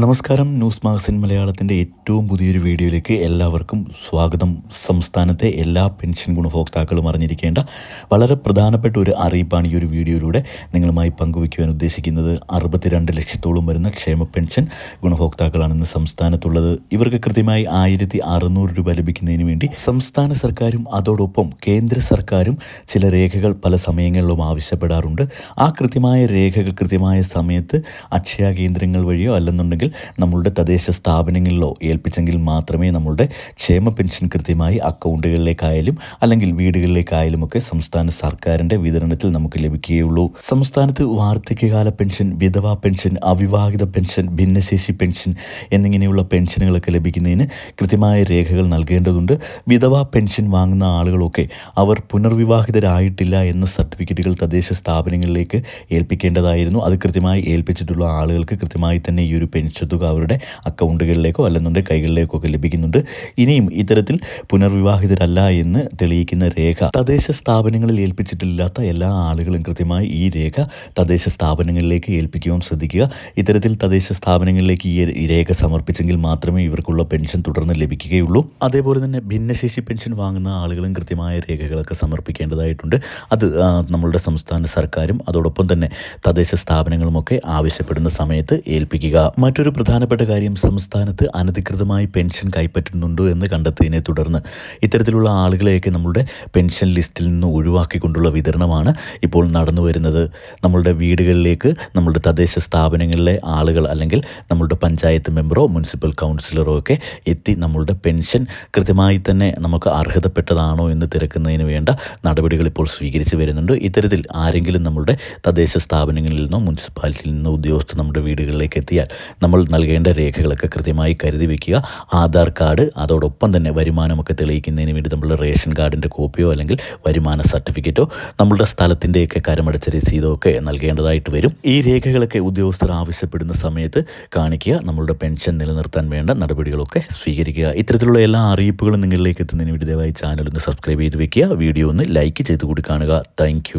നമസ്കാരം. News magazine മലയാളത്തിൻ്റെ ഏറ്റവും പുതിയൊരു വീഡിയോയിലേക്ക് എല്ലാവർക്കും സ്വാഗതം. സംസ്ഥാനത്തെ എല്ലാ പെൻഷൻ ഗുണഭോക്താക്കളും അറിഞ്ഞിരിക്കേണ്ട വളരെ പ്രധാനപ്പെട്ട ഒരു അറിയിപ്പാണ് ഈ ഒരു വീഡിയോയിലൂടെ നിങ്ങളുമായി പങ്കുവയ്ക്കുവാൻ ഉദ്ദേശിക്കുന്നത്. 62 ലക്ഷത്തോളം വരുന്ന ക്ഷേമ പെൻഷൻ ഗുണഭോക്താക്കളാണ് ഇന്ന് സംസ്ഥാനത്തുള്ളത്. ഇവർക്ക് കൃത്യമായി 1600 രൂപ ലഭിക്കുന്നതിന് വേണ്ടി സംസ്ഥാന സർക്കാരും അതോടൊപ്പം കേന്ദ്ര സർക്കാരും ചില രേഖകൾ പല സമയങ്ങളിലും ആവശ്യപ്പെടാറുണ്ട്. ആ കൃത്യമായ രേഖകൾ കൃത്യമായ സമയത്ത് അക്ഷയ കേന്ദ്രങ്ങൾ വഴിയോ അല്ലെന്നുണ്ടെങ്കിൽ നമ്മളുടെ തദ്ദേശ സ്ഥാപനങ്ങളിലോ ഏൽപ്പിച്ചെങ്കിൽ മാത്രമേ നമ്മളുടെ ക്ഷേമ പെൻഷൻ കൃത്യമായി അക്കൗണ്ടുകളിലേക്കായാലും അല്ലെങ്കിൽ വീടുകളിലേക്കായാലും ഒക്കെ സംസ്ഥാന സർക്കാരിൻ്റെ വിതരണത്തിൽ നമുക്ക് ലഭിക്കുകയുള്ളൂ. സംസ്ഥാനത്ത് വാർദ്ധക്യകാല പെൻഷൻ, വിധവാ പെൻഷൻ, അവിവാഹിത പെൻഷൻ, ഭിന്നശേഷി പെൻഷൻ എന്നിങ്ങനെയുള്ള പെൻഷനുകളൊക്കെ ലഭിക്കുന്നതിന് കൃത്യമായ രേഖകൾ നൽകേണ്ടതുണ്ട്. വിധവാ പെൻഷൻ വാങ്ങുന്ന ആളുകളൊക്കെ അവർ പുനർവിവാഹിതരായിട്ടില്ല എന്ന സർട്ടിഫിക്കറ്റുകൾ തദ്ദേശ സ്ഥാപനങ്ങളിലേക്ക് ഏൽപ്പിക്കേണ്ടതായിരുന്നു. അത് കൃത്യമായി ഏൽപ്പിച്ചിട്ടുള്ള ആളുകൾക്ക് കൃത്യമായി തന്നെ ഈ ഒരു പെൻഷൻ തുക അവരുടെ അക്കൗണ്ടുകളിലേക്കോ അല്ലെന്നുണ്ടെങ്കിൽ കൈകളിലേക്കോ ഒക്കെ ലഭിക്കുന്നുണ്ട്. ഇനിയും ഇത്തരത്തിൽ പുനർവിവാഹിതരല്ല എന്ന് തെളിയിക്കുന്ന രേഖ തദ്ദേശ സ്ഥാപനങ്ങളിൽ ഏൽപ്പിച്ചിട്ടില്ലാത്ത എല്ലാ ആളുകളും കൃത്യമായി ഈ രേഖ തദ്ദേശ സ്ഥാപനങ്ങളിലേക്ക് ഏൽപ്പിക്കുവാൻ ശ്രദ്ധിക്കുക. ഇത്തരത്തിൽ തദ്ദേശ സ്ഥാപനങ്ങളിലേക്ക് ഈ രേഖ സമർപ്പിച്ചെങ്കിൽ മാത്രമേ ഇവർക്കുള്ള പെൻഷൻ തുടർന്ന് ലഭിക്കുകയുള്ളൂ. അതേപോലെ തന്നെ ഭിന്നശേഷി പെൻഷൻ വാങ്ങുന്ന ആളുകളും കൃത്യമായ രേഖകളൊക്കെ സമർപ്പിക്കേണ്ടതായിട്ടുണ്ട്. അത് നമ്മളുടെ സംസ്ഥാന സർക്കാരും അതോടൊപ്പം തന്നെ തദ്ദേശ സ്ഥാപനങ്ങളുമൊക്കെ ആവശ്യപ്പെടുന്ന സമയത്ത് ഏൽപ്പിക്കുക. മറ്റൊരു പ്രധാനപ്പെട്ട കാര്യം, സംസ്ഥാനത്ത് അനധികൃതമായി പെൻഷൻ കൈപ്പറ്റുന്നുണ്ടോ എന്ന് കണ്ടെത്തിയതിനെ തുടർന്ന് ഇത്തരത്തിലുള്ള ആളുകളെയൊക്കെ നമ്മളുടെ പെൻഷൻ ലിസ്റ്റിൽ നിന്ന് ഒഴിവാക്കിക്കൊണ്ടുള്ള വിതരണമാണ് ഇപ്പോൾ നടന്നു വരുന്നത്. നമ്മളുടെ വീടുകളിലേക്ക് നമ്മളുടെ തദ്ദേശ സ്ഥാപനങ്ങളിലെ ആളുകൾ അല്ലെങ്കിൽ നമ്മളുടെ പഞ്ചായത്ത് മെമ്പറോ മുനിസിപ്പൽ കൗൺസിലറോ ഒക്കെ എത്തി നമ്മളുടെ പെൻഷൻ കൃത്യമായി തന്നെ നമുക്ക് അർഹതപ്പെട്ടതാണോ എന്ന് തിരക്കുന്നതിന് വേണ്ട നടപടികൾ ഇപ്പോൾ സ്വീകരിച്ച് വരുന്നുണ്ട്. ഇത്തരത്തിൽ ആരെങ്കിലും നമ്മളുടെ തദ്ദേശ സ്ഥാപനങ്ങളിൽ നിന്നോ മുനിസിപ്പാലിറ്റിയിൽ നിന്നോ ഉദ്യോഗസ്ഥർ നമ്മുടെ വീടുകളിലേക്ക് എത്തിയാൽ നമ്മൾ നൽകേണ്ട രേഖകളൊക്കെ കൃത്യമായി കരുതി വയ്ക്കുക. ആധാർ കാർഡ്, അതോടൊപ്പം തന്നെ വരുമാനമൊക്കെ തെളിയിക്കുന്നതിന് വേണ്ടി നമ്മളുടെ റേഷൻ കാർഡിൻ്റെ കോപ്പിയോ അല്ലെങ്കിൽ വരുമാന സർട്ടിഫിക്കറ്റോ നമ്മളുടെ സ്ഥലത്തിൻ്റെയൊക്കെ കരമടച്ച രസീതോ ഒക്കെ നൽകേണ്ടതായിട്ട് വരും. ഈ രേഖകളൊക്കെ ഉദ്യോഗസ്ഥർ ആവശ്യപ്പെടുന്ന സമയത്ത് കാണിക്കുക. നമ്മളുടെ പെൻഷൻ നിലനിർത്താൻ വേണ്ട നടപടികളൊക്കെ സ്വീകരിക്കുക. ഇത്തരത്തിലുള്ള എല്ലാ അറിയിപ്പുകളും നിങ്ങളിലേക്ക് എത്തുന്നതിന് വേണ്ടി ദയവായി ചാനൽ ഒന്ന് സബ്സ്ക്രൈബ് ചെയ്ത് വെക്കുക. വീഡിയോ ഒന്ന് ലൈക്ക് ചെയ്ത് കൂടി കാണുക. താങ്ക്